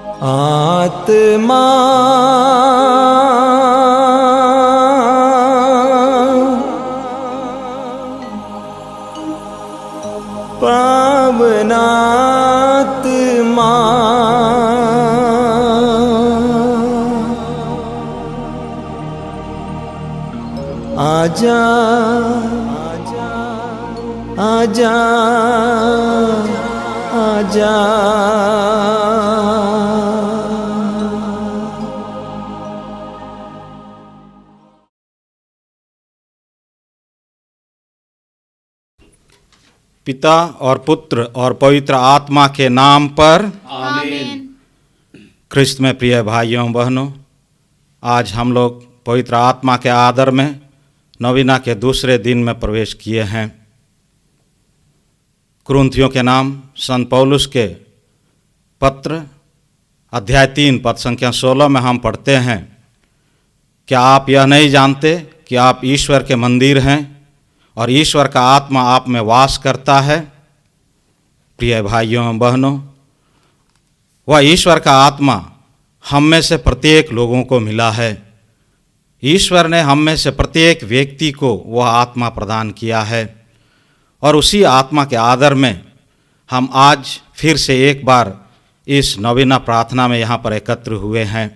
आत्मा पावनात्मा आजा आजा आजा पिता और पुत्र और पवित्र आत्मा के नाम पर आमीन। ख्रिस्त में प्रिय भाइयों बहनों, आज हम लोग पवित्र आत्मा के आदर में नवीना के दूसरे दिन में प्रवेश किए हैं। कुरिन्थियों के नाम संत पौलुस के पत्र अध्याय 3 पद संख्या 16 में हम पढ़ते हैं, क्या आप यह नहीं जानते कि आप ईश्वर के मंदिर हैं और ईश्वर का आत्मा आप में वास करता है। प्रिय भाइयों बहनों, वह ईश्वर का आत्मा हम में से प्रत्येक लोगों को मिला है। ईश्वर ने हम में से प्रत्येक व्यक्ति को वह आत्मा प्रदान किया है और उसी आत्मा के आदर में हम आज फिर से एक बार इस नवीना प्रार्थना में यहाँ पर एकत्र हुए हैं।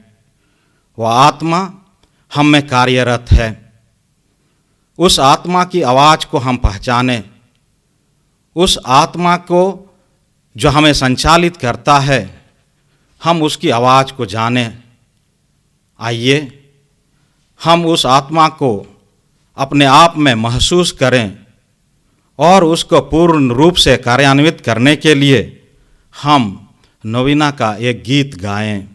वह आत्मा हम में कार्यरत है। उस आत्मा की आवाज़ को हम पहचानें, उस आत्मा को जो हमें संचालित करता है, हम उसकी आवाज़ को जानें। आइए हम उस आत्मा को अपने आप में महसूस करें और उसको पूर्ण रूप से कार्यान्वित करने के लिए हम नवीना का एक गीत गाएं।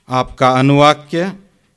आपका अनुवाक्य,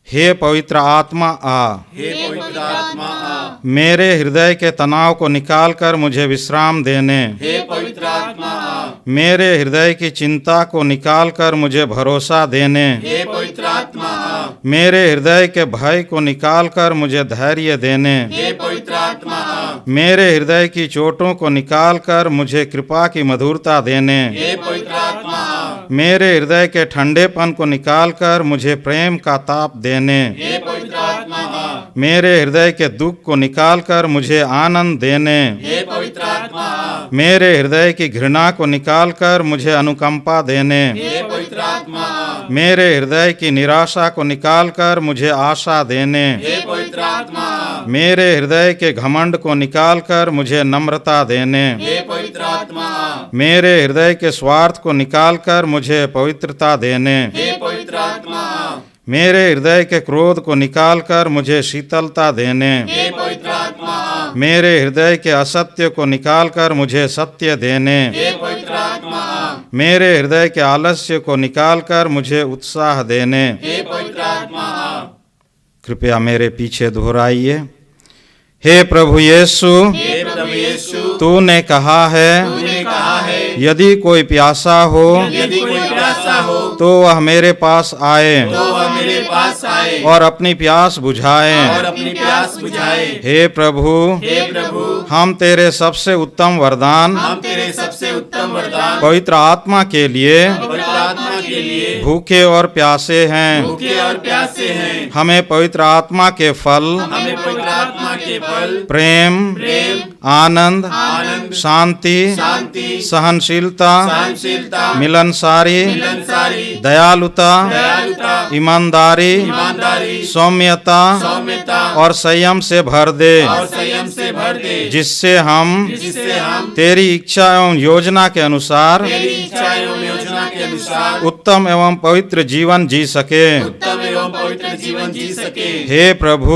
हे पवित्र आत्मा आ, हे पवित्र आत्मा आ, मेरे हृदय के तनाव को निकालकर मुझे विश्राम देने, हे पवित्र आत्मा आ, मेरे हृदय की चिंता को निकालकर मुझे भरोसा देने, हे पवित्र आत्मा आ, मेरे हृदय के भय को निकालकर मुझे धैर्य देने, हे पवित्र आत्मा आ, मेरे हृदय की चोटों को निकालकर मुझे कृपा की मधुरता देने, हे पवित्र आत्मा आ, मेरे हृदय के ठंडेपन को निकालकर मुझे प्रेम का ताप देने, हे पवित्र आत्मा आ, मेरे हृदय के दुख को निकालकर मुझे आनंद देने, हे पवित्र आत्मा आ, मेरे हृदय की घृणा को निकालकर मुझे अनुकंपा देने, हे पवित्र आत्मा आ, मेरे हृदय की निराशा को निकालकर मुझे आशा देने, हे पवित्र आत्मा मेरे हृदय के घमंड को निकालकर मुझे नम्रता देने, हे पवित्र आत्मा मेरे हृदय के स्वार्थ को निकालकर मुझे पवित्रता देने, हे पवित्र आत्मा मेरे हृदय के क्रोध को निकालकर मुझे शीतलता देने, हे पवित्र आत्मा मेरे हृदय के असत्य को निकालकर मुझे सत्य देने, हे पवित्र आत्मा मेरे हृदय के आलस्य को निकालकर मुझे उत्साह देने। हे पवित्र आत्मा कृपया मेरे पीछे दोहराइए। हे प्रभु यीशु, हे प्रभु यीशु तूने कहा है तूने कहा है यदि कोई प्यासा हो यदि कोई प्यासा हो तो वह मेरे पास आए तो वह मेरे पास आए और अपनी प्यास बुझाए। और अपनी प्यास बुझाए। हे प्रभु, हम तेरे सबसे उत्तम वरदान हम तेरे सबसे उत्तम वरदान पवित्र आत्मा के लिए पवित्र आत्मा के लिए भूखे और प्यासे हैं। भूखे और प्यासे हैं। हमें पवित्र आत्मा के फल हमें पवित्र आत्मा के फल प्रेम, आनंद, शांति, सहनशीलता, मिलनसारी, दयालुता, ईमानदारी, सौम्यता और संयम से भर दे, जिससे हम तेरी इच्छा एवं योजना के अनुसार उत्तम एवं पवित्र जीवन जी सके। हे प्रभु,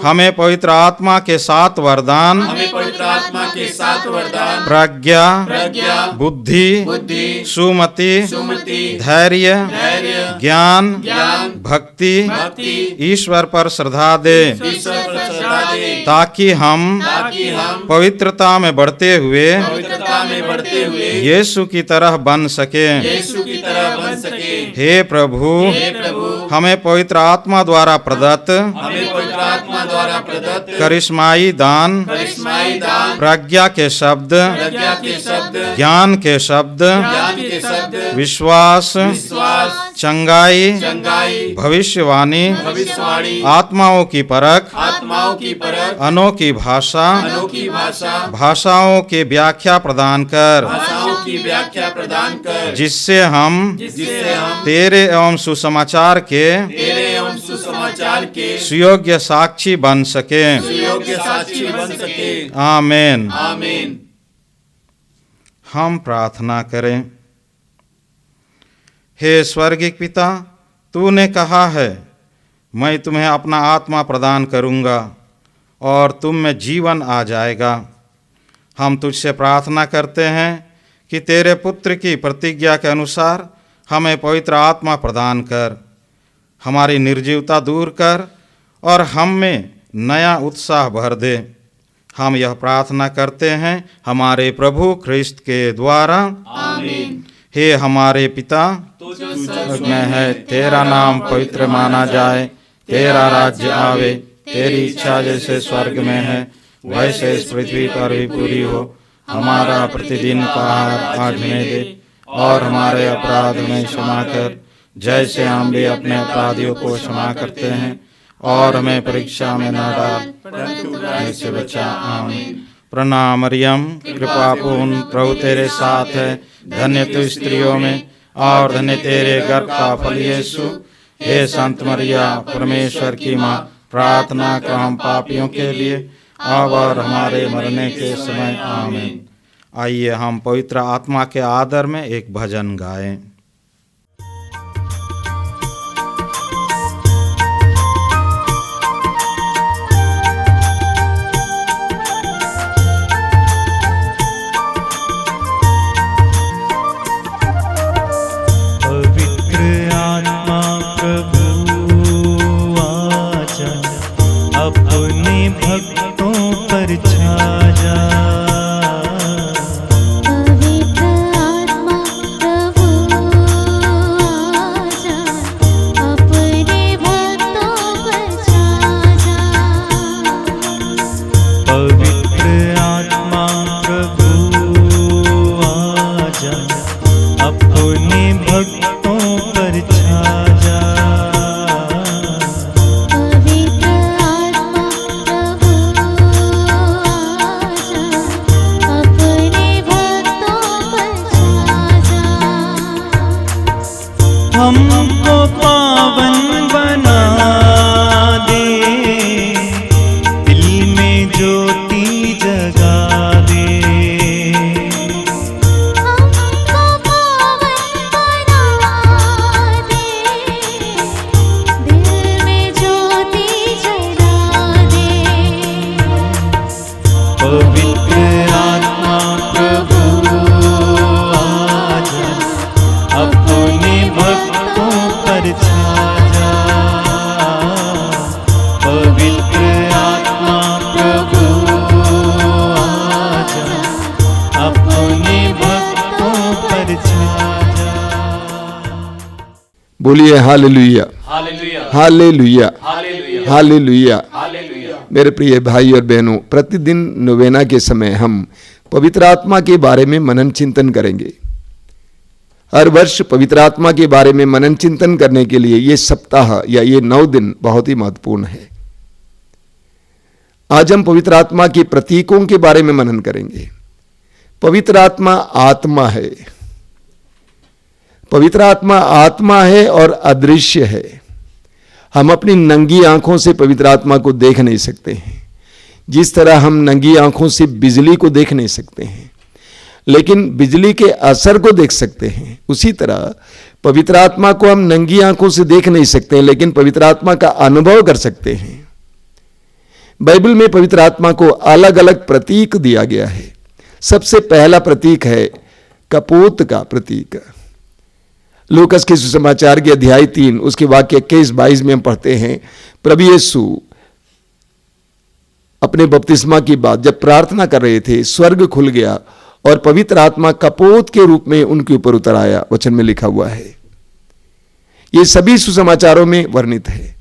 हमें पवित्र आत्मा के 7 वरदान प्रज्ञा, बुद्धि, सुमति, धैर्य, ज्ञान, भक्ति, ईश्वर पर श्रद्धा दे, ताकि हम पवित्रता में बढ़ते हुए यीशु की तरह बन सके। हे प्रभु, हमें पवित्र आत्मा द्वारा प्रदत्त करिश्माई दान, प्रज्ञा के शब्द, ज्ञान के शब्द, विश्वास, चंगाई, भविष्यवाणी, आत्माओं की परख, अनोखी भाषा, भाषाओं की व्याख्या प्रदान कर, जिससे हम तेरे एवं सुसमाचार के सुयोग्य साक्षी बन सके। आमीन। हम प्रार्थना करें। हे स्वर्गिक पिता, तूने कहा है मैं तुम्हें अपना आत्मा प्रदान करूंगा और तुम में जीवन आ जाएगा। हम तुझसे प्रार्थना करते हैं कि तेरे पुत्र की प्रतिज्ञा के अनुसार हमें पवित्र आत्मा प्रदान कर, हमारी निर्जीवता दूर कर और हम में नया उत्साह भर दे। हम यह प्रार्थना करते हैं हमारे प्रभु ख्रिस्त के द्वारा। आमीन। हे हमारे पिता, स्वर्ग में है, तेरा नाम पवित्र माना जाए, तेरा राज्य आवे, तेरी इच्छा जैसे स्वर्ग में है वैसे इस पृथ्वी पर भी पूरी हो। हमारा प्रतिदिन का आहार आज हमें दे और हमारे अपराध में क्षमा कर, जैसे हम भी अपने अपराधियों को क्षमा करते हैं, और हमें परीक्षा में न डाल परंतु से बचा। आमीन। प्रणाम मरियम, कृपा पूर्ण, प्रभु तेरे साथ है, धन्य तू स्त्रियों में और धन्य तेरे गर्भ का फल यीशु। हे संत मरिया, परमेश्वर की माँ, प्रार्थना कर हम पापियों के लिए अब और हमारे मरने के समय। आमीन। आइए हम पवित्र आत्मा के आदर में एक भजन गाएं। बोलिए hallelujah, hallelujah, hallelujah, hallelujah, hallelujah. Hallelujah. मेरे प्रिय भाई और बहनों, प्रतिदिन नोवेना के समय हम पवित्र आत्मा के बारे में मनन चिंतन करेंगे। हर वर्ष पवित्र आत्मा के बारे में मनन चिंतन करने के लिए ये सप्ताह या ये 9 दिन बहुत ही महत्वपूर्ण है। आज हम पवित्र आत्मा के प्रतीकों के बारे में मनन करेंगे। पवित्र आत्मा आत्मा है, पवित्र आत्मा आत्मा है और अदृश्य है। हम अपनी नंगी आंखों से पवित्र आत्मा को देख नहीं सकते हैं, जिस तरह हम नंगी आंखों से बिजली को देख नहीं सकते हैं, लेकिन बिजली के असर को देख सकते हैं। उसी तरह पवित्र आत्मा को हम नंगी आंखों से देख नहीं सकते हैं, लेकिन पवित्र आत्मा का अनुभव कर सकते हैं। बाइबल में पवित्र आत्मा को अलग अलग प्रतीक दिया गया है। सबसे पहला प्रतीक है कपोत का प्रतीक। लूकास के सुसमाचार के अध्याय 3 उसके वाक्य 21-22 में हम पढ़ते हैं, प्रभु यीशु अपने बपतिस्मा की बात जब प्रार्थना कर रहे थे, स्वर्ग खुल गया और पवित्र आत्मा कपोत के रूप में उनके ऊपर उतर आया। वचन में लिखा हुआ है, ये सभी सुसमाचारों में वर्णित है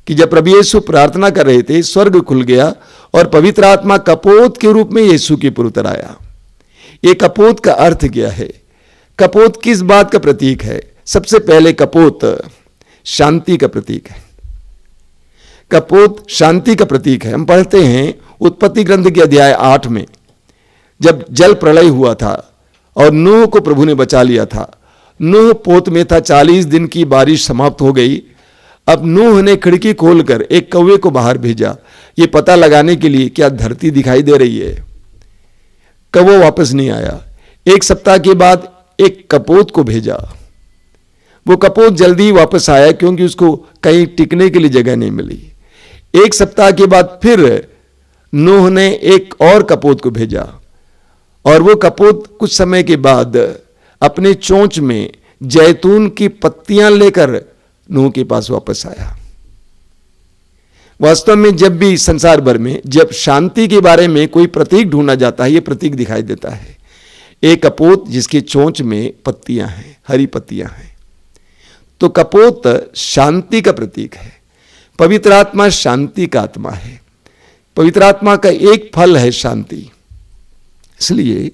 कि जब प्रभु यीशु प्रार्थना कर रहे थे, स्वर्ग खुल गया और पवित्र आत्मा कपोत के रूप में यीशु के ऊपर उतर आया। ये कपोत का अर्थ क्या है? कपोत किस बात का प्रतीक है? सबसे पहले कपोत शांति का प्रतीक है। कपोत शांति का प्रतीक है। हम पढ़ते हैं उत्पत्ति ग्रंथ के अध्याय 8 में, जब जल प्रलय हुआ था और नूह को प्रभु ने बचा लिया था। नूह पोत में था, 40 दिन की बारिश समाप्त हो गई। अब नूह ने खिड़की खोलकर एक कौवे को बाहर भेजा, ये पता लगाने के लिए क्या धरती दिखाई दे रही है। कौवा वापस नहीं आया। 1 सप्ताह के बाद एक कपोत को भेजा। वो कपोत जल्दी वापस आया क्योंकि उसको कहीं टिकने के लिए जगह नहीं मिली। 1 सप्ताह के बाद फिर नूह ने एक और कपोत को भेजा और वो कपोत कुछ समय के बाद अपने चोंच में जैतून की पत्तियां लेकर नूह के पास वापस आया। वास्तव में जब भी संसार भर में जब शांति के बारे में कोई प्रतीक ढूंढा जाता है, ये प्रतीक दिखाई देता है। एक कपोत जिसकी चोंच में पत्तियां हैं, हरी पत्तियां हैं, तो कपोत शांति का प्रतीक है। पवित्र आत्मा शांति का आत्मा है। पवित्र आत्मा का एक फल है शांति। इसलिए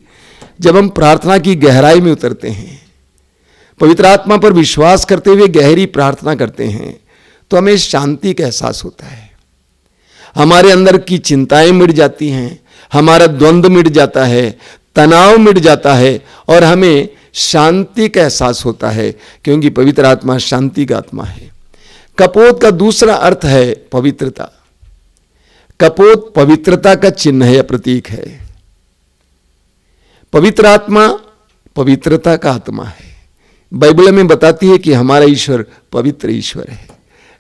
जब हम प्रार्थना की गहराई में उतरते हैं, पवित्र आत्मा पर विश्वास करते हुए गहरी प्रार्थना करते हैं, तो हमें शांति का एहसास होता है। हमारे अंदर की चिंताएं मिट जाती हैं, हमारा द्वंद्व मिट जाता है, तनाव मिट जाता है और हमें शांति का एहसास होता है, क्योंकि पवित्र आत्मा शांति का आत्मा है। कपोत का दूसरा अर्थ है पवित्रता। कपोत पवित्रता का चिन्ह है या प्रतीक है। पवित्र आत्मा पवित्रता का आत्मा है। बाइबल में बताती है कि हमारा ईश्वर पवित्र ईश्वर है।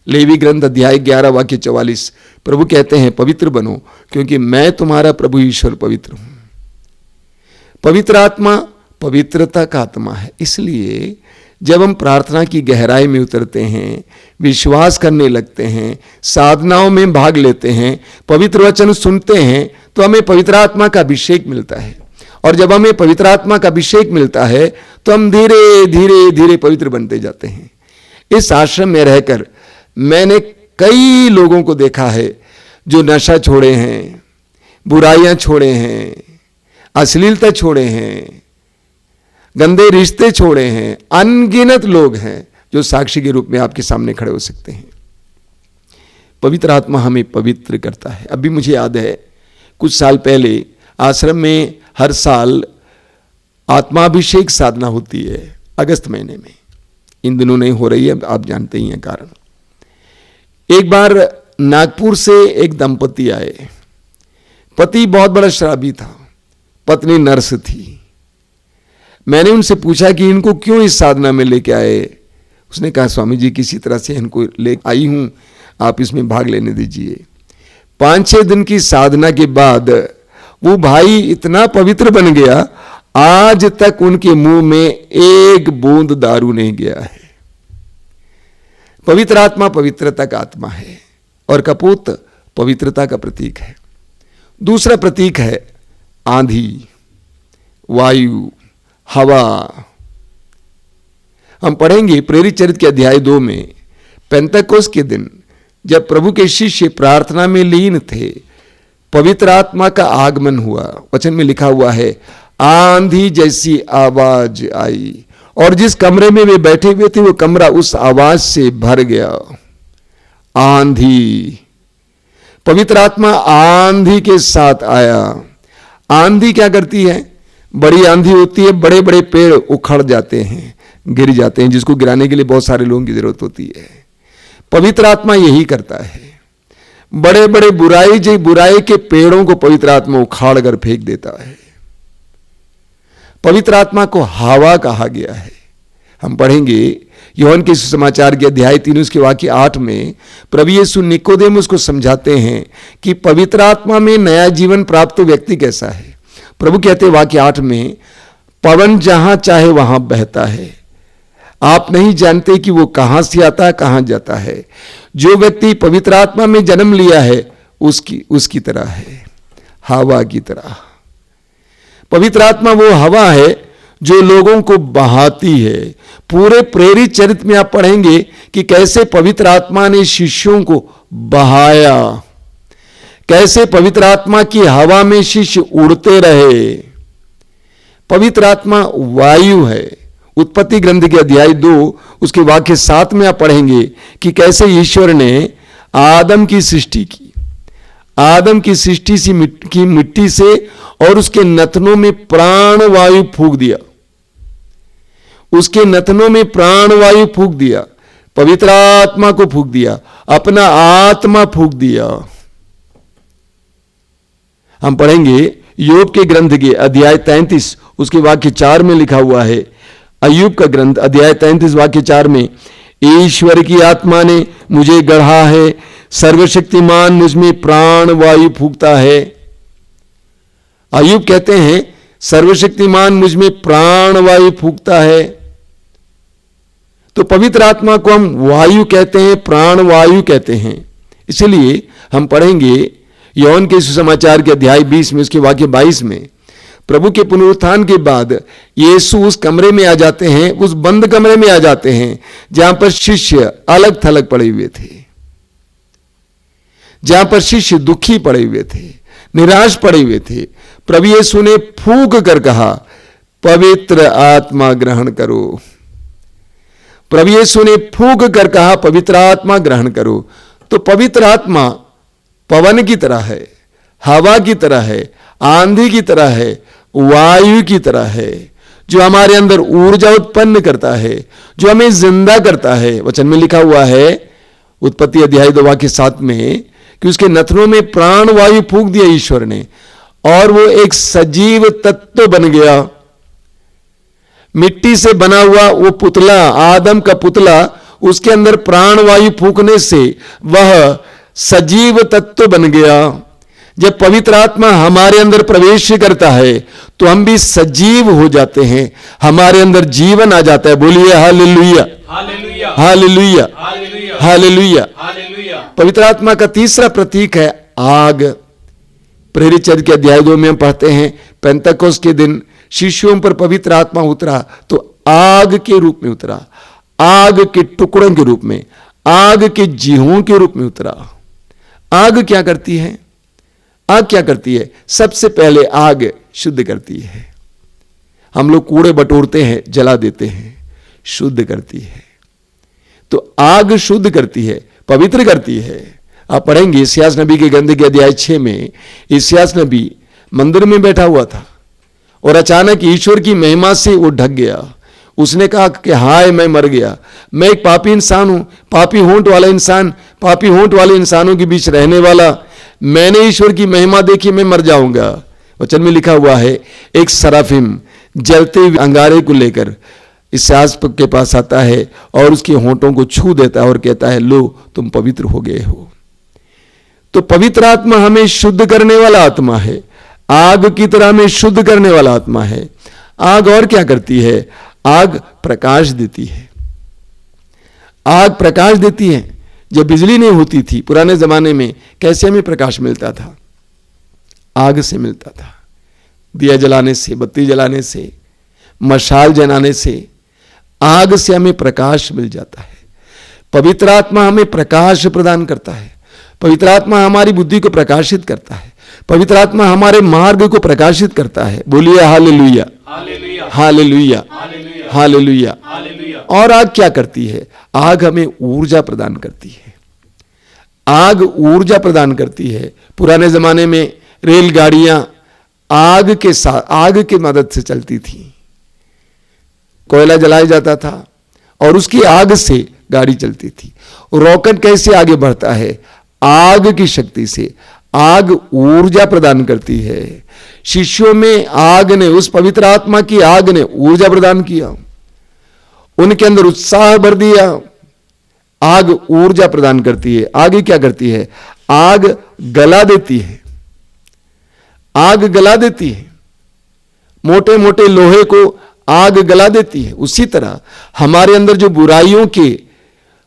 लेवी ग्रंथ अध्याय 11 वाक्य 44 प्रभु कहते हैं, पवित्र बनो क्योंकि मैं तुम्हारा प्रभु ईश्वर पवित्र हूं। पवित्र आत्मा पवित्रता का आत्मा है। इसलिए जब हम प्रार्थना की गहराई में उतरते हैं, विश्वास करने लगते हैं, साधनाओं में भाग लेते हैं, पवित्र वचन सुनते हैं, तो हमें पवित्र आत्मा का अभिषेक मिलता है। और जब हमें पवित्र आत्मा का अभिषेक मिलता है तो हम धीरे धीरे धीरे पवित्र बनते जाते हैं। इस आश्रम में रहकर मैंने कई लोगों को देखा है जो नशा छोड़े हैं, बुराइयां छोड़े हैं, अश्लीलता छोड़े हैं, गंदे रिश्ते छोड़े हैं। अनगिनत लोग हैं जो साक्षी के रूप में आपके सामने खड़े हो सकते हैं। पवित्र आत्मा हमें पवित्र करता है। अभी मुझे याद है, कुछ साल पहले आश्रम में हर साल आत्माभिषेक साधना होती है अगस्त महीने में। इन दिनों नहीं हो रही है, आप जानते ही हैं कारण। एक बार नागपुर से एक दंपति आए। पति बहुत बड़ा शराबी था, पत्नी नर्स थी। मैंने उनसे पूछा कि इनको क्यों इस साधना में लेके आए। उसने कहा, स्वामी जी किसी तरह से इनको ले आई हूं, आप इसमें भाग लेने दीजिए। 5-6 दिन की साधना के बाद वो भाई इतना पवित्र बन गया, आज तक उनके मुंह में एक बूंद दारू नहीं गया है। पवित्र आत्मा पवित्रता का आत्मा है और कपूत पवित्रता का प्रतीक है। दूसरा प्रतीक है आंधी, वायु, हवा। हम पढ़ेंगे प्रेरित चरित्र के अध्याय 2 में, पेंतकोस्त के दिन जब प्रभु के शिष्य प्रार्थना में लीन थे, पवित्र आत्मा का आगमन हुआ। वचन में लिखा हुआ है, आंधी जैसी आवाज आई और जिस कमरे में वे बैठे हुए थे वो कमरा उस आवाज से भर गया। आंधी, पवित्र आत्मा आंधी के साथ आया। आंधी क्या करती है? बड़ी आंधी होती है, बड़े बड़े पेड़ उखड़ जाते हैं, गिर जाते हैं, जिसको गिराने के लिए बहुत सारे लोगों की जरूरत होती है। पवित्र आत्मा यही करता है, बड़े बड़े बुराई के पेड़ों को पवित्र आत्मा उखाड़ कर फेंक देता है। पवित्र आत्मा को हवा कहा गया है। हम पढ़ेंगे यूहन्ना के सुसमाचार के अध्याय 3 उसके वाक्य 8 में प्रभु यीशु निकोदेमुस को समझाते हैं कि पवित्र आत्मा में नया जीवन प्राप्त व्यक्ति कैसा है। प्रभु कहते हैं वाक्य 8 में, पवन जहां चाहे वहां बहता है, आप नहीं जानते कि वो कहां से आता है कहां जाता है। जो व्यक्ति पवित्र आत्मा में जन्म लिया है उसकी तरह है, हवा की तरह। पवित्र आत्मा वो हवा है जो लोगों को बहाती है। पूरे प्रेरित चरित्र में आप पढ़ेंगे कि कैसे पवित्र आत्मा ने शिष्यों को बहाया, कैसे पवित्र आत्मा की हवा में शिष्य उड़ते रहे। पवित्र आत्मा वायु है। उत्पत्ति ग्रंथ के अध्याय 2 उसके वाक्य 7 में आप पढ़ेंगे कि कैसे ईश्वर ने आदम की सृष्टि की। आदम की सृष्टि की मिट्टी से और उसके नथनों में प्राण वायु फूंक दिया, उसके नथनों में प्राण वायु फूंक दिया, पवित्र आत्मा को फूंक दिया, अपना आत्मा फूंक दिया। हम पढ़ेंगे योग के ग्रंथ के अध्याय 33 उसके वाक्य 4 में लिखा हुआ है, अय्यूब का ग्रंथ अध्याय 33 वाक्य 4 में, ईश्वर की आत्मा ने मुझे गढ़ा है, सर्वशक्तिमान मुझ में प्राण वायु फूंकता है। अय्यूब कहते हैं सर्वशक्तिमान मुझ में प्राण वायु फूंकता है। तो पवित्र आत्मा को हम वायु कहते हैं, प्राण वायु कहते हैं। इसलिए हम पढ़ेंगे यूहन्ना के सुसमाचार के अध्याय 20 में उसके वाक्य 22 में, प्रभु के पुनरुत्थान के बाद यीशु उस कमरे में आ जाते हैं, उस बंद कमरे में आ जाते हैं जहां पर शिष्य अलग थलग पड़े हुए थे, जहां पर शिष्य दुखी पड़े हुए थे, निराश पड़े हुए थे। प्रभु यीशु ने फूंक कर कहा, पवित्र आत्मा ग्रहण करो। प्रभु यीशु ने फूंक कर कहा, पवित्र आत्मा ग्रहण करो। तो पवित्र आत्मा पवन की तरह है, हवा की तरह है, आंधी की तरह है, वायु की तरह है, जो हमारे अंदर ऊर्जा उत्पन्न करता है, जो हमें जिंदा करता है। वचन में लिखा हुआ है उत्पत्ति अध्याय 2 वाक्य 7 में कि उसके नथनों में प्राण वायु फूंक दिया ईश्वर ने और वो एक सजीव तत्व बन गया। मिट्टी से बना हुआ वो पुतला, आदम का पुतला, उसके अंदर प्राण वायु फूंकने से वह सजीव तत्व बन गया। जब पवित्र आत्मा हमारे अंदर प्रवेश करता है तो हम भी सजीव हो जाते हैं, हमारे अंदर जीवन आ जाता है। बोलिए hallelujah, hallelujah, hallelujah, hallelujah, hallelujah. Hallelujah. पवित्र आत्मा का तीसरा प्रतीक है आग। प्रेरित चरित्र के अध्याय 2 में हम पढ़ते हैं, पेंतकोस्त के दिन शिष्यों पर पवित्र आत्मा उतरा तो आग के रूप में उतरा, आग के टुकड़ों के रूप में, आग के जीवों के रूप में उतरा। आग क्या करती है? आग क्या करती है? सबसे पहले आग शुद्ध करती है। हम लोग कूड़े बटोरते हैं, जला देते हैं, शुद्ध करती है। तो आग शुद्ध करती है, पवित्र करती है। आप पढ़ेंगे इस्यास नबी के ग्रंथ के अध्याय 6 में, इस्यास नबी मंदिर में बैठा हुआ था और अचानक ईश्वर की महिमा से वो ढक गया। उसने कहा कि हाय मैं मर गया, मैं एक पापी इंसान हूं, पापी होंठ वाला इंसान, पापी होंठ वाले इंसानों के बीच रहने वाला, मैंने ईश्वर की महिमा देखी, मैं मर जाऊंगा। वचन में लिखा हुआ है, एक सराफिम जलते हुए अंगारे को लेकर इस्यास के पास आता है और उसके होंठों को छू देता है और कहता है, लो तुम पवित्र हो गए हो। तो पवित्र आत्मा हमें शुद्ध करने वाला आत्मा है, आग की तरह हमें शुद्ध करने वाला आत्मा है। आग और क्या करती है? आग प्रकाश देती है। आग प्रकाश देती है। जब बिजली नहीं होती थी पुराने जमाने में, कैसे हमें प्रकाश मिलता था? आग से मिलता था, दिया जलाने से, बत्ती जलाने से, मशाल जलाने से आग से हमें प्रकाश मिल जाता है। पवित्र आत्मा हमें प्रकाश प्रदान करता है। पवित्र आत्मा हमारी बुद्धि को प्रकाशित करता है। पवित्र आत्मा हमारे मार्ग को प्रकाशित करता है। बोलिए hallelujah, hallelujah, hallelujah, hallelujah, hallelujah. Hallelujah. और आग क्या करती है? आग हमें ऊर्जा प्रदान करती है। आग ऊर्जा प्रदान करती है। पुराने जमाने में रेलगाड़ियां आग के साथ, आग की मदद से चलती थी। कोयला जलाया जाता था और उसकी आग से गाड़ी चलती थी। रॉकेट कैसे आगे बढ़ता है? आग की शक्ति से। आग ऊर्जा प्रदान करती है। शिष्यों में आग ने, उस पवित्र आत्मा की आग ने ऊर्जा प्रदान किया, उनके अंदर उत्साह भर दिया। आग ऊर्जा प्रदान करती है। आगे क्या करती है? आग गला देती है। आग गला देती है। मोटे मोटे लोहे को आग गला देती है। उसी तरह हमारे अंदर जो बुराइयों के,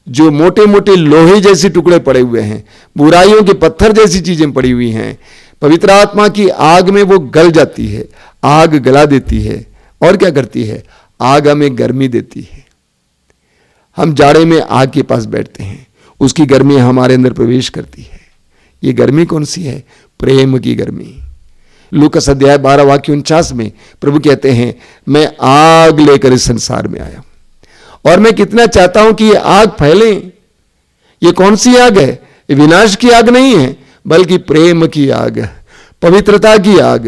जो मोटे मोटे लोहे जैसे टुकड़े पड़े हुए हैं, बुराइयों के पत्थर जैसी चीजें पड़ी हुई हैं, पवित्र आत्मा की आग में वो गल जाती है। आग गला देती है। और क्या करती है? आग हमें गर्मी देती है। हम जाड़े में आग के पास बैठते हैं, उसकी गर्मी हमारे अंदर प्रवेश करती है। ये गर्मी कौन सी है? प्रेम की गर्मी। लूकास अध्याय 12 वाक्य 49 में प्रभु कहते हैं, मैं आग लेकर इस संसार में आया और मैं कितना चाहता हूं कि ये आग फैले। ये कौन सी आग है? ये विनाश की आग नहीं है, बल्कि प्रेम की आग, पवित्रता की आग।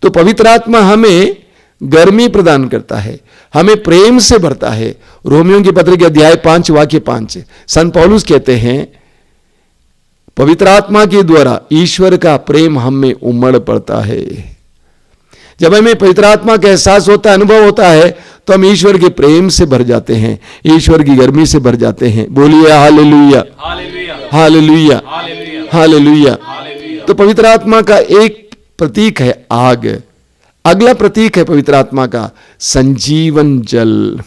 तो पवित्र आत्मा हमें गर्मी प्रदान करता है, हमें प्रेम से भरता है। रोमियों की पत्र के अध्याय 5 वाक्य 5 संत पौलुस कहते हैं, पवित्र आत्मा के द्वारा ईश्वर का प्रेम हम में उमड़ पड़ता है। जब हमें पवित्र आत्मा का एहसास होता है, अनुभव होता है, तो हम ईश्वर के प्रेम से भर जाते हैं, ईश्वर की गर्मी से भर जाते हैं। बोलिए hallelujah, hallelujah, hallelujah, hallelujah, hallelujah. Hallelujah. तो पवित्र आत्मा का एक प्रतीक है आग। अगला प्रतीक है पवित्र आत्मा का संजीवन जल।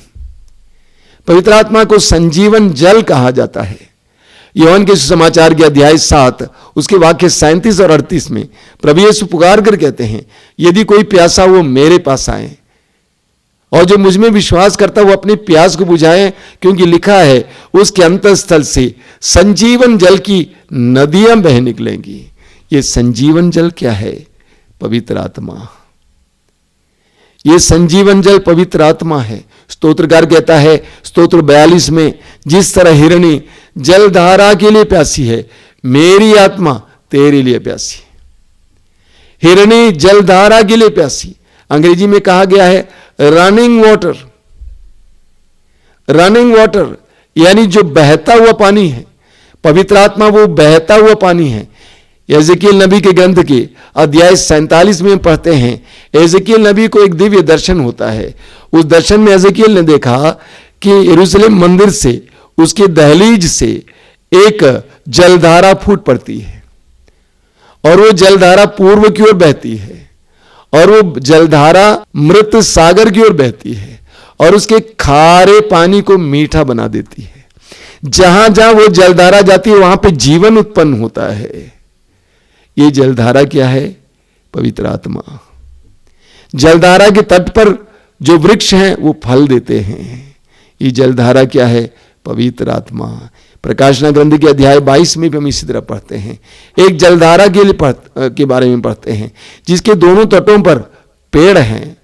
पवित्र आत्मा को संजीवन जल कहा जाता है। यूहन्ना के सुसमाचार के अध्याय 7 उसके वाक्य 37 और 38 में प्रभु यीशु पुकार कर कहते हैं, यदि कोई प्यासा वो मेरे पास आए और जो मुझ में विश्वास करता वो अपनी प्यास को बुझाए, क्योंकि लिखा है उसके अंतःस्थल से संजीवन जल की नदियां बह निकलेंगी। ये संजीवन जल क्या है? पवित्र आत्मा। ये संजीवन जल पवित्र आत्मा है। स्तोत्रकार कहता है स्तोत्र 42 में, जिस तरह हिरणी जलधारा के लिए प्यासी है, मेरी आत्मा तेरे लिए प्यासी। हिरणी जलधारा के लिए प्यासी। अंग्रेजी में कहा गया है रनिंग वाटर। रनिंग वाटर यानी जो बहता हुआ पानी है। पवित्र आत्मा वो बहता हुआ पानी है। एजेकियल नबी के ग्रंथ के अध्याय 47 में पढ़ते हैं, एजेकियल नबी को एक दिव्य दर्शन होता है। उस दर्शन में एजेकियल ने देखा कि यरूशलेम मंदिर से, उसके दहलीज से एक जलधारा फूट पड़ती है और वो जलधारा पूर्व की ओर बहती है और वो जलधारा मृत सागर की ओर बहती है और उसके खारे पानी को मीठा बना देती है। जहां जहां वो जलधारा जाती है वहां पे जीवन उत्पन्न होता है। ये जलधारा क्या है? पवित्र आत्मा। जलधारा के तट पर जो वृक्ष हैं वो फल देते हैं। ये जलधारा क्या है? पवित्र आत्मा। प्रकाशना ग्रंथ के अध्याय 22 में भी हम इसी तरह पढ़ते हैं। एक जलधारा के बारे में पढ़ते हैं जिसके दोनों तटों पर पेड़ हैं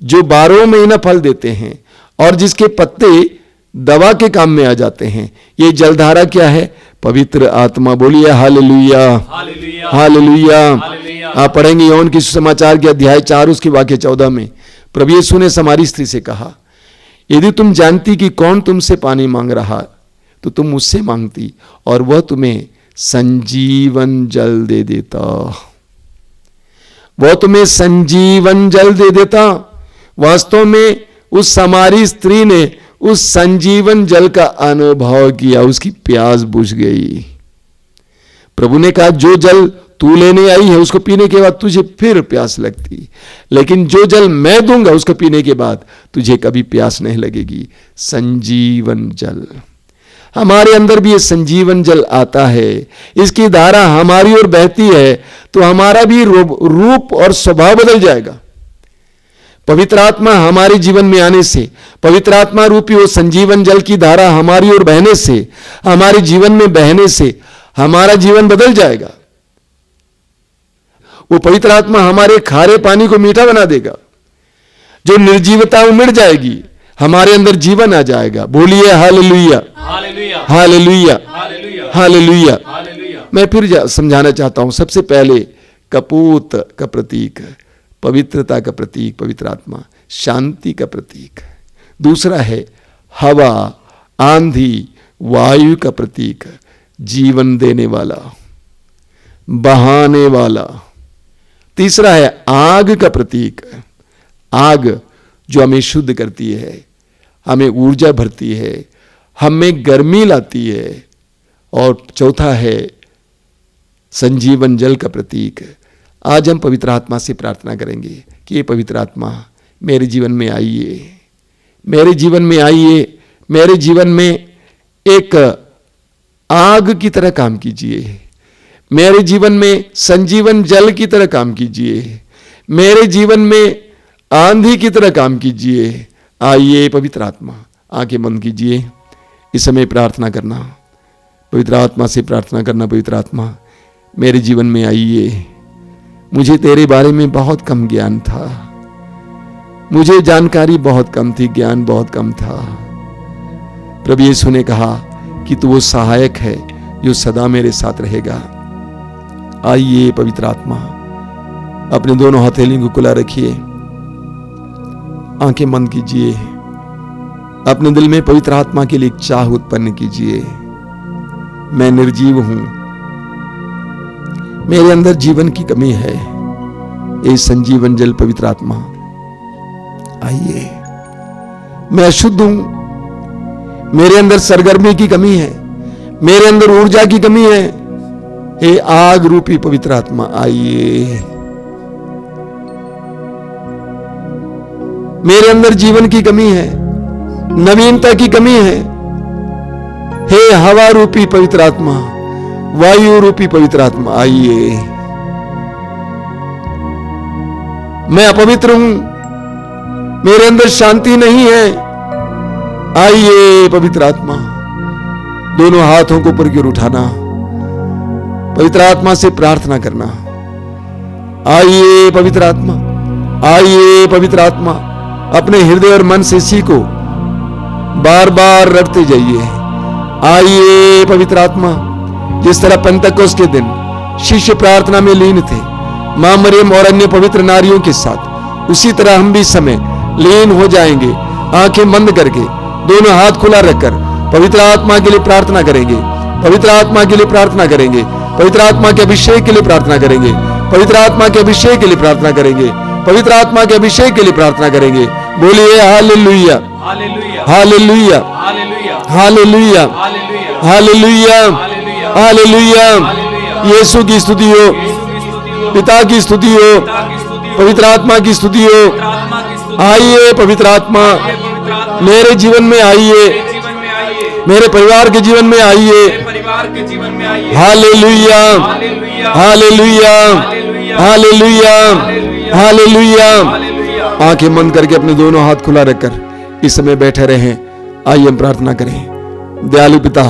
जो 12 महीना फल देते हैं और जिसके पत्ते दवा के काम में आ जाते हैं। ये जलधारा क्या है? पवित्र आत्मा। बोलिए हालेलुया, हालेलुया, हालेलुया। हालेलुया। आप पढ़ेंगे यूहन्ना के सुसमाचार के अध्याय 4 उसके वाक्य 14 में प्रभु यीशु ने समारी स्त्री से कहा, यदि तुम जानती कि कौन तुमसे पानी मांग रहा तो तुम उससे मांगती और वह तुम्हें संजीवन जल दे देता। वह तुम्हें संजीवन जल दे देता। वास्तव में उस समारी स्त्री ने उस संजीवन जल का अनुभव किया, उसकी प्यास बुझ गई। प्रभु ने कहा, जो जल तू लेने आई है उसको पीने के बाद तुझे फिर प्यास लगती, लेकिन जो जल मैं दूंगा उसको पीने के बाद तुझे कभी प्यास नहीं लगेगी। संजीवन जल। हमारे अंदर भी ये संजीवन जल आता है। इसकी धारा हमारी ओर बहती है तो हमारा भी रूप और स्वभाव बदल जाएगा। पवित्र आत्मा हमारे जीवन में आने से, पवित्र आत्मा रूपी वो संजीवन जल की धारा हमारी ओर बहने से, हमारे जीवन में बहने से हमारा जीवन बदल जाएगा। वो पवित्र आत्मा हमारे खारे पानी को मीठा बना देगा। जो निर्जीवता मिट जाएगी, हमारे अंदर जीवन आ जाएगा। बोलिए hallelujah, hallelujah, hallelujah, hallelujah, hallelujah. Hallelujah. मैं फिर समझाना चाहता हूं। सबसे पहले कपूत का प्रतीक, पवित्रता का प्रतीक पवित्र आत्मा, शांति का प्रतीक। दूसरा है हवा, आंधी, वायु का प्रतीक, जीवन देने वाला, बहाने वाला। तीसरा है आग का प्रतीक, आग जो हमें शुद्ध करती है, हमें ऊर्जा भरती है, हमें गर्मी लाती है। और चौथा है संजीवन जल का प्रतीक। आज हम पवित्र आत्मा से प्रार्थना करेंगे कि ये पवित्र आत्मा मेरे जीवन में आइए, मेरे जीवन में आइए, मेरे जीवन में एक आग की तरह काम कीजिए, मेरे जीवन में संजीवन जल की तरह काम कीजिए, मेरे जीवन में आंधी की तरह काम कीजिए। आइए पवित्र आत्मा, आंखें बंद कीजिए, इस समय प्रार्थना करना, पवित्र आत्मा से प्रार्थना करना। पवित्र आत्मा मेरे जीवन में आइए। मुझे तेरे बारे में बहुत कम ज्ञान था, मुझे जानकारी बहुत कम थी, ज्ञान बहुत कम था। प्रभु यीशु ने कहा कि तू वो सहायक है जो सदा मेरे साथ रहेगा। आइए पवित्र आत्मा, अपने दोनों हथेलियों को खुला रखिए, आंखें बंद कीजिए, अपने दिल में पवित्र आत्मा के लिए एक चाह उत्पन्न कीजिए। मैं निर्जीव हूं, मेरे अंदर जीवन की कमी है। ये संजीवन जल पवित्र आत्मा आइए। मैं अशुद्ध हूं, मेरे अंदर सरगर्मी की कमी है, मेरे अंदर ऊर्जा की कमी है। हे आग रूपी पवित्र आत्मा आइए। मेरे अंदर जीवन की कमी है, नवीनता की कमी है। हे हवा रूपी पवित्र आत्मा, वायु रूपी पवित्र आत्मा आइए। मैं अपवित्र हूं, मेरे अंदर शांति नहीं है। आइए पवित्र आत्मा, दोनों हाथों को ऊपर की ओर उठाना, पवित्र आत्मा से प्रार्थना करना। आइए पवित्र आत्मा, आइए पवित्र आत्मा, अपने हृदय और मन से सीखो, बार बार रटते जाइए। आइए पवित्र आत्मा, जिस तरह पेंतकोस्त के दिन शिष्य प्रार्थना में लीन थे मां मरियम और अन्य पवित्र नारियों के साथ, उसी तरह हम भी समय लीन हो जाएंगे। आंखें बंद करके, दोनों हाथ खुला रखकर पवित्र आत्मा के लिए प्रार्थना करेंगे, पवित्र आत्मा के लिए प्रार्थना करेंगे, पवित्र आत्मा के अभिषेक के लिए प्रार्थना करेंगे, पवित्र आत्मा के अभिषेक के लिए प्रार्थना करेंगे, पवित्र आत्मा के अभिषेक के लिए प्रार्थना करेंगे। बोलिए hallelujah, hallelujah, hallelujah, hallelujah, hallelujah, hallelujah, hallelujah, hallelujah. Yeshu की स्तुति हो, पिता की स्तुति हो, पवित्र आत्मा की स्तुति हो। आइए पवित्र आत्मा, मेरे जीवन में आइए, मेरे परिवार के जीवन में आइए। परिवार के जीवन में आइए। Hallelujah, hallelujah, hallelujah, hallelujah. आंखें बंद करके अपने दोनों हाथ खुला रखकर इस समय बैठे रहें। आइए हम प्रार्थना करें। दयालु पिता,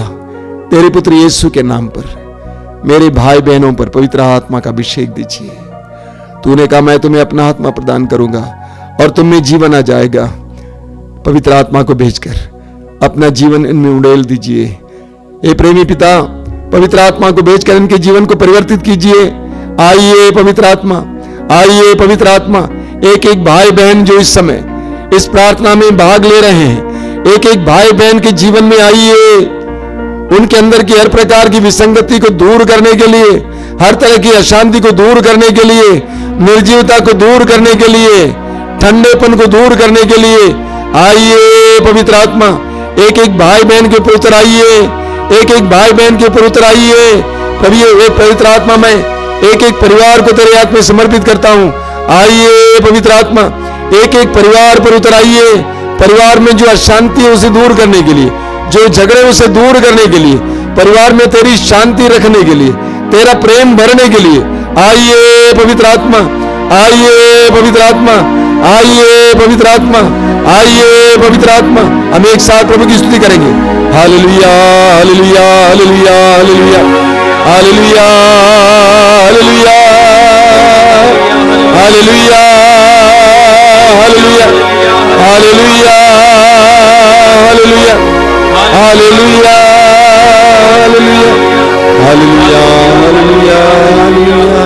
तेरे पुत्र यीशु के नाम पर मेरे भाई बहनों पर पवित्र आत्मा का अभिषेक दीजिए। तूने कहा मैं तुम्हें अपना आत्मा प्रदान करूंगा और तुम में जीवन आ जाएगा। पवित्र आत्मा को भेजकर अपना जीवन इनमें उड़ेल दीजिए। हे प्रेमी पिता, पवित्र आत्मा को भेजकर इनके जीवन को परिवर्तित कीजिए। आइए पवित्र आत्मा, आइए पवित्र आत्मा। एक एक भाई बहन जो इस समय इस प्रार्थना में भाग ले रहे हैं, एक एक भाई बहन के जीवन में आइए। उनके अंदर की हर प्रकार की विसंगति को दूर करने के लिए, हर तरह की अशांति को दूर करने के लिए, निर्जीवता को दूर करने के लिए, ठंडेपन को दूर करने के लिए आइए पवित्र आत्मा। एक एक भाई बहन के ऊपर उतर आइए, एक एक भाई बहन के ऊपर उतर आइए। प्रभु ये पवित्र आत्मा, मैं एक एक परिवार को तेरे हाथ में समर्पित करता हूं। आइए पवित्र आत्मा, एक एक परिवार पर उतर आइए। परिवार में जो अशांति है उसे दूर करने के लिए, जो झगड़े उसे दूर करने के लिए, परिवार में तेरी शांति रखने के लिए, तेरा प्रेम भरने के लिए आइए पवित्र आत्मा, आइए पवित्र आत्मा, आइए पवित्र आत्मा, आइए पवित्र आत्मा। हम एक साथ प्रभु की स्तुति करेंगे। Hallelujah hallelujah hallelujah hallelujah hallelujah hallelujah hallelujah hallelujah hallelujah hallelujah hallelujah hallelujah hallelujah hallelujah.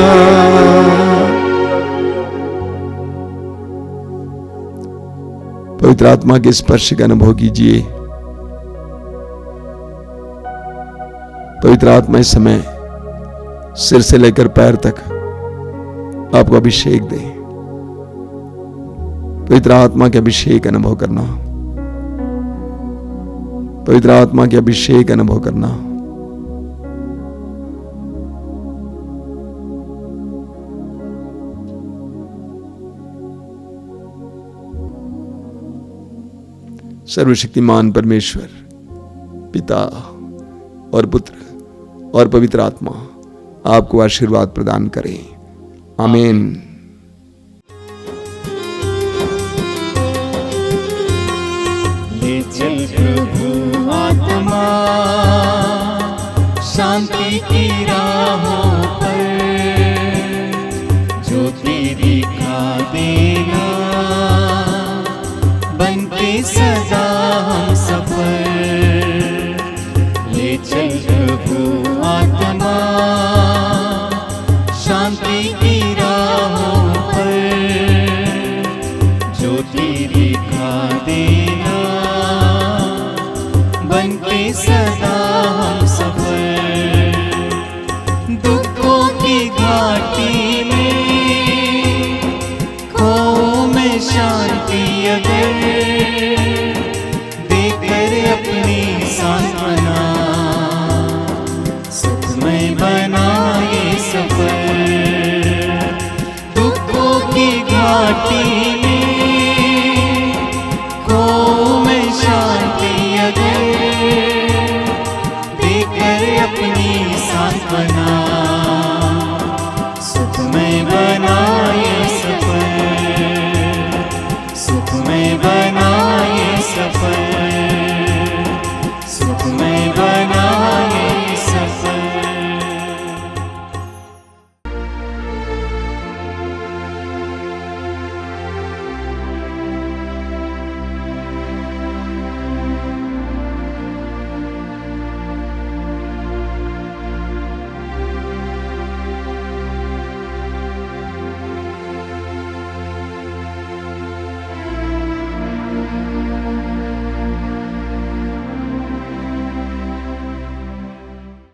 पवित्र आत्मा के स्पर्श का अनुभव कीजिए। पवित्र आत्मा इस समय सिर से लेकर पैर तक आपको अभिषेक दे। पवित्र आत्मा के अभिषेक का अनुभव करना, पवित्र आत्मा के अभिषेक का अनुभव करना। सर्वशक्तिमान परमेश्वर पिता और पुत्र और पवित्र आत्मा आपको आशीर्वाद प्रदान करें। आमीन। ले चल प्रभु आत्मा शांति की राहों पर, ज्योति दिखा देना बन के सदा हम सफर। ले चल प्रभु आत्मा शांति की राहों पर, ज्योति दिखा देना बन के सदा हम सफर। दुखों की घाटी में खो में शांति अगर, देकर अपनी सांत्वना सुखमय बना ये सफर। दुखों की घाटी में खो में शांति अगर, देकर अपनी सांत्वना सुखमय बना ये सफर। सुखमय बना ये सफर, सुखमय बना